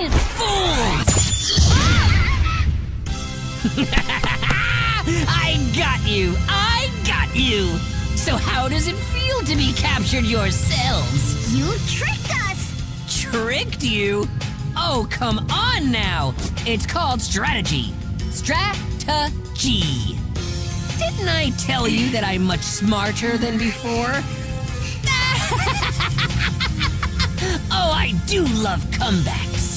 arrogant fools! I got you! I got you! So how does it feel to be captured yourselves? You tricked us! Tricked you? Oh, come on now! It's called strategy. Strategy. Didn't I tell you that I'm much smarter than before? Oh, I do love comebacks.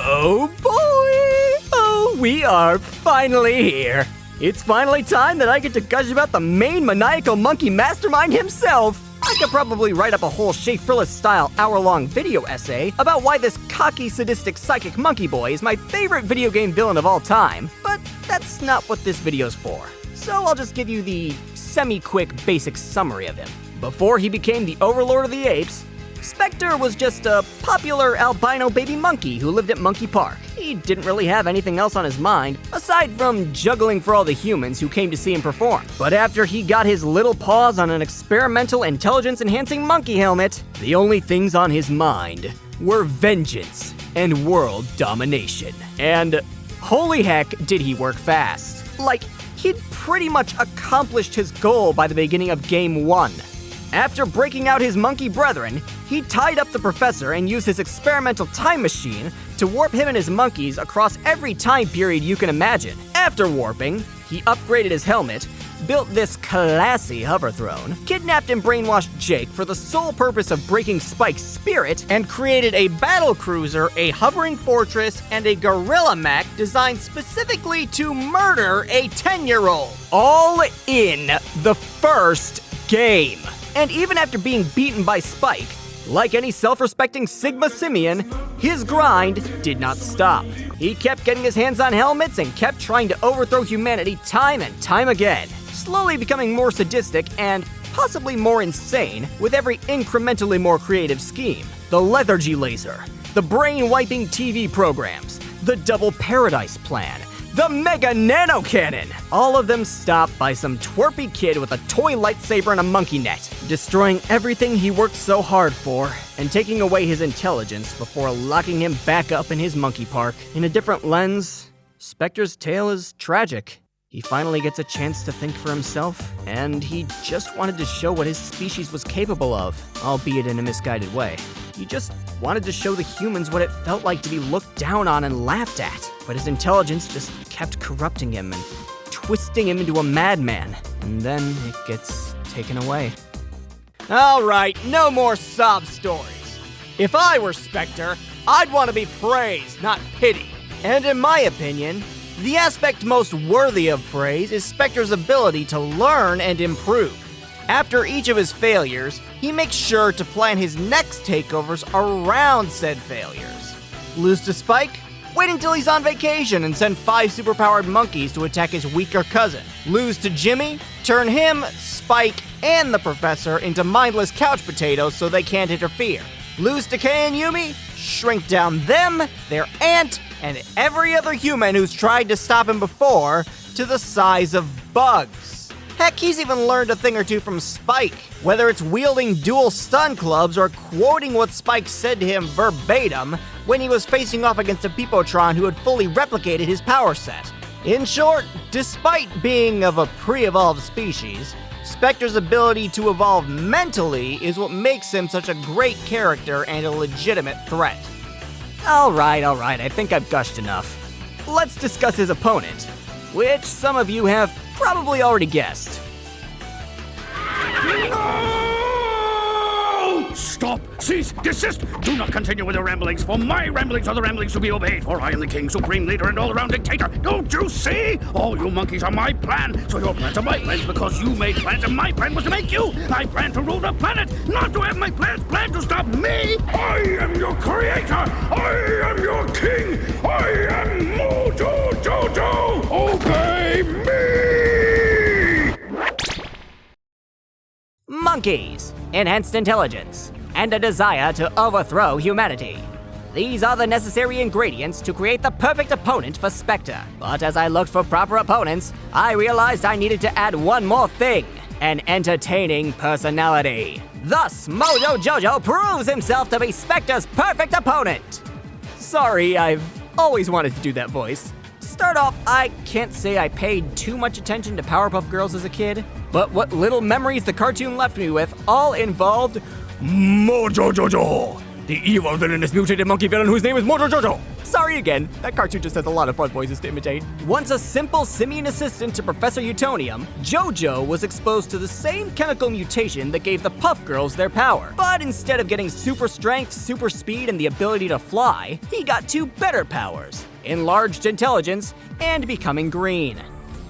Oh boy! Oh, we are finally here. It's finally time that I get to gush about the main maniacal monkey mastermind himself. I could probably write up a whole Shea Frillis-style hour-long video essay about why this cocky, sadistic, psychic monkey boy is my favorite video game villain of all time, but that's not what this video's for. So I'll just give you the semi-quick basic summary of him. Before he became the overlord of the apes, Specter was just a popular albino baby monkey who lived at Monkey Park. He didn't really have anything else on his mind, aside from juggling for all the humans who came to see him perform. But after he got his little paws on an experimental intelligence-enhancing monkey helmet, the only things on his mind were vengeance and world domination. And holy heck, did he work fast. Like, he'd pretty much accomplished his goal by the beginning of Game 1. After breaking out his monkey brethren, he tied up the professor and used his experimental time machine to warp him and his monkeys across every time period you can imagine. After warping, he upgraded his helmet, built this classy hover throne, kidnapped and brainwashed Jake for the sole purpose of breaking Spike's spirit, and created a battle cruiser, a hovering fortress, and a gorilla mech designed specifically to murder a 10-year-old. All in the first game. And even after being beaten by Spike, like any self-respecting Sigma simian, his grind did not stop. He kept getting his hands on helmets and kept trying to overthrow humanity time and time again, slowly becoming more sadistic and possibly more insane with every incrementally more creative scheme. The lethargy laser, the brain-wiping TV programs, the double paradise plan, the mega nano cannon! All of them stopped by some twerpy kid with a toy lightsaber and a monkey net, destroying everything he worked so hard for, and taking away his intelligence before locking him back up in his monkey park. In a different lens, Specter's tale is tragic. He finally gets a chance to think for himself, and he just wanted to show what his species was capable of, albeit in a misguided way. He just wanted to show the humans what it felt like to be looked down on and laughed at. But his intelligence just kept corrupting him and twisting him into a madman. And then it gets taken away. Alright, no more sob stories. If I were Specter, I'd want to be praised, not pitied. And in my opinion, the aspect most worthy of praise is Specter's ability to learn and improve. After each of his failures, he makes sure to plan his next takeovers around said failures. Lose to Spike? Wait until he's on vacation and send 5 superpowered monkeys to attack his weaker cousin. Lose to Jimmy? Turn him, Spike, and the professor into mindless couch potatoes so they can't interfere. Lose to Kay and Yumi? Shrink down them, their aunt, and every other human who's tried to stop him before to the size of bugs. Heck, he's even learned a thing or two from Spike, whether it's wielding dual stun clubs or quoting what Spike said to him verbatim when he was facing off against a Peepotron who had fully replicated his power set. In short, despite being of a pre-evolved species, Specter's ability to evolve mentally is what makes him such a great character and a legitimate threat. Alright, I think I've gushed enough. Let's discuss his opponent, which some of you have probably already guessed. No! Stop! Cease! Desist! Do not continue with your ramblings, for my ramblings are the ramblings to be obeyed, for I am the king, supreme leader, and all-around dictator. Don't you see? All you monkeys are my plan, so your plans are my plans because you made plans, and my plan was to make you! I plan to rule the planet, not to have my plans planned to stop me! I am your creator! I am your king! I am Mojo Jojo! Obey me! Monkeys, enhanced intelligence, and a desire to overthrow humanity. These are the necessary ingredients to create the perfect opponent for Specter. But as I looked for proper opponents, I realized I needed to add one more thing. an entertaining personality. Thus, Mojo Jojo proves himself to be Specter's perfect opponent. Sorry, I've always wanted to do that voice. To start off, I can't say I paid too much attention to Powerpuff Girls as a kid, but what little memories the cartoon left me with all involved Mojo Jojo, the evil villainous mutated monkey villain whose name is Mojo Jojo. Sorry again, that cartoon just has a lot of fun voices to imitate. Once a simple simian assistant to Professor Utonium, Jojo was exposed to the same chemical mutation that gave the Puff Girls their power. But instead of getting super strength, super speed, and the ability to fly, he got two better powers: enlarged intelligence and becoming green.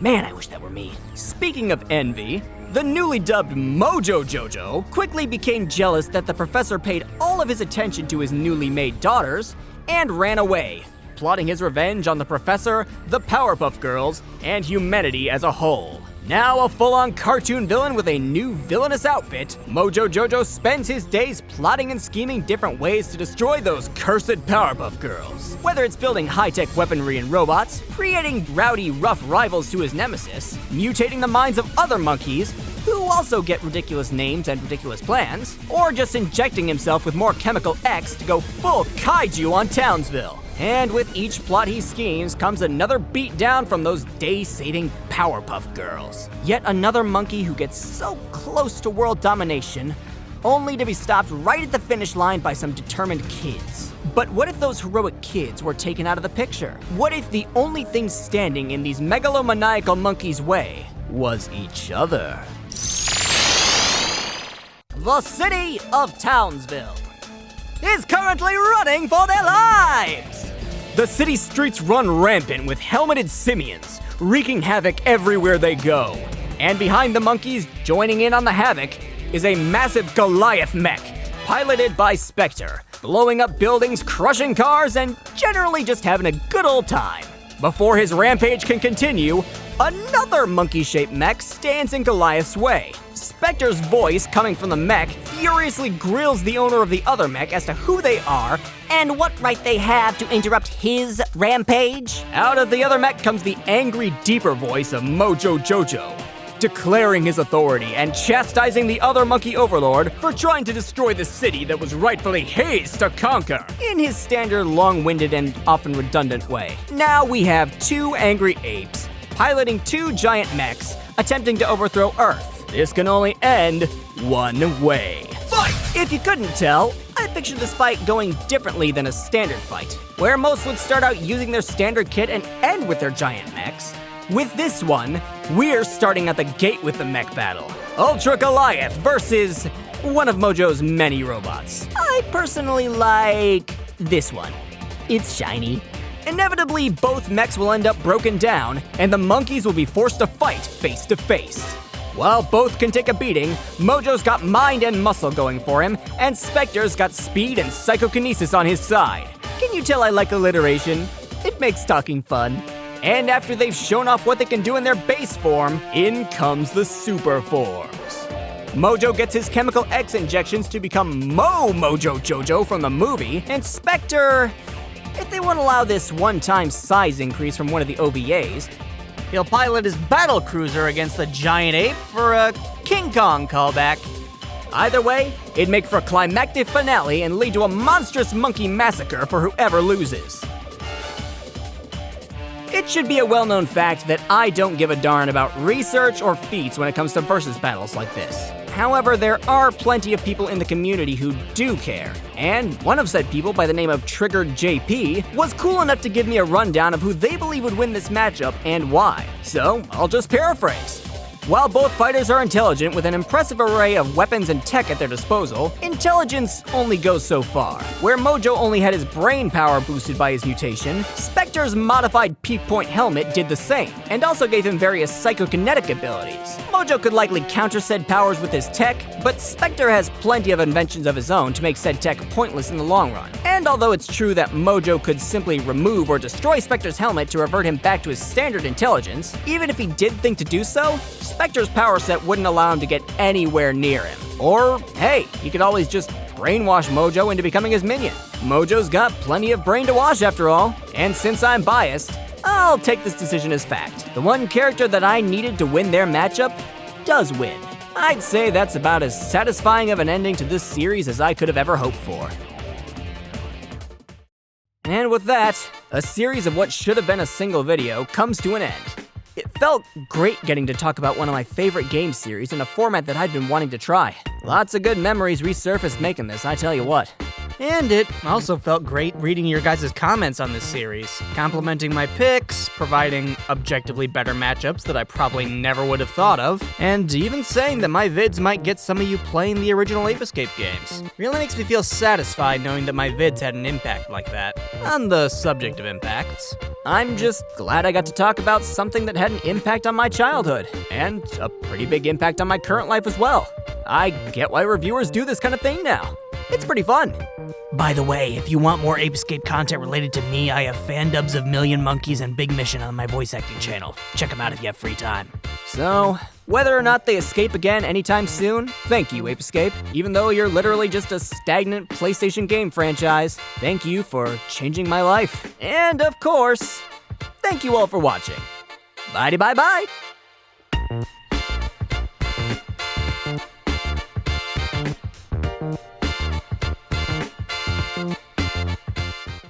Man, I wish that were me. Speaking of envy, the newly dubbed Mojo Jojo quickly became jealous that the professor paid all of his attention to his newly made daughters and ran away, plotting his revenge on the professor, the Powerpuff Girls, and humanity as a whole. Now a full-on cartoon villain with a new villainous outfit, Mojo Jojo spends his days plotting and scheming different ways to destroy those cursed Powerpuff Girls. Whether it's building high-tech weaponry and robots, creating rowdy, rough rivals to his nemesis, mutating the minds of other monkeys, who also get ridiculous names and ridiculous plans, or just injecting himself with more Chemical X to go full kaiju on Townsville. And with each plot he schemes comes another beatdown from those day-saving Powerpuff Girls. Yet another monkey who gets so close to world domination, only to be stopped right at the finish line by some determined kids. But what if those heroic kids were taken out of the picture? What if the only thing standing in these megalomaniacal monkeys' way was each other? The city of Townsville is currently running for their lives! The city streets run rampant with helmeted simians, wreaking havoc everywhere they go. And behind the monkeys, joining in on the havoc, is a massive Goliath mech, piloted by Specter, blowing up buildings, crushing cars, and generally just having a good old time. Before his rampage can continue, another monkey-shaped mech stands in Goliath's way. Specter's voice, coming from the mech, furiously grills the owner of the other mech as to who they are and what right they have to interrupt his rampage. Out of the other mech comes the angry, deeper voice of Mojo Jojo, declaring his authority and chastising the other monkey overlord for trying to destroy the city that was rightfully his to conquer, in his standard long-winded and often redundant way. Now we have two angry apes piloting two giant mechs attempting to overthrow Earth. This can only end one way. Fight! If you couldn't tell, I pictured this fight going differently than a standard fight, where most would start out using their standard kit and end with their giant mechs. With this one, we're starting at the gate with the mech battle. Ultra Goliath versus one of Mojo's many robots. I personally like this one. It's shiny. Inevitably, both mechs will end up broken down, and the monkeys will be forced to fight face to face. While both can take a beating, Mojo's got mind and muscle going for him, and Specter's got speed and psychokinesis on his side. Can you tell I like alliteration? It makes talking fun. And after they've shown off what they can do in their base form, in comes the super forms. Mojo gets his Chemical X injections to become Mojo Jojo from the movie, and Specter, if they won't allow this one-time size increase from one of the OVAs, he'll pilot his battle cruiser against the giant ape for a King Kong callback. Either way, it'd make for a climactic finale and lead to a monstrous monkey massacre for whoever loses. It should be a well-known fact that I don't give a darn about research or feats when it comes to versus battles like this. However, there are plenty of people in the community who do care, and one of said people by the name of Triggered JP was cool enough to give me a rundown of who they believe would win this matchup and why. So, I'll just paraphrase. While both fighters are intelligent with an impressive array of weapons and tech at their disposal, intelligence only goes so far. Where Mojo only had his brain power boosted by his mutation, Specter's modified peak point helmet did the same, and also gave him various psychokinetic abilities. Mojo could likely counter said powers with his tech, but Specter has plenty of inventions of his own to make said tech pointless in the long run. And although it's true that Mojo could simply remove or destroy Specter's helmet to revert him back to his standard intelligence, even if he did think to do so, Specter's power set wouldn't allow him to get anywhere near him. Or, hey, he could always just brainwash Mojo into becoming his minion. Mojo's got plenty of brain to wash after all, and since I'm biased, I'll take this decision as fact. The one character that I needed to win their matchup does win. I'd say that's about as satisfying of an ending to this series as I could have ever hoped for. And with that, a series of what should have been a single video comes to an end. It felt great getting to talk about one of my favorite game series in a format that I'd been wanting to try. Lots of good memories resurfaced making this, I tell you what. And it also felt great reading your guys' comments on this series, complimenting my picks, providing objectively better matchups that I probably never would have thought of, and even saying that my vids might get some of you playing the original Ape Escape games. Really makes me feel satisfied knowing that my vids had an impact like that. On the subject of impacts, I'm just glad I got to talk about something that had an impact on my childhood, and a pretty big impact on my current life as well. I get why reviewers do this kind of thing now. It's pretty fun. By the way, if you want more Ape Escape content related to me, I have fan dubs of Million Monkeys and Big Mission on my voice acting channel. Check them out if you have free time. So, whether or not they escape again anytime soon, thank you, Ape Escape. Even though you're literally just a stagnant PlayStation game franchise, thank you for changing my life. And of course, thank you all for watching. Bye-bye.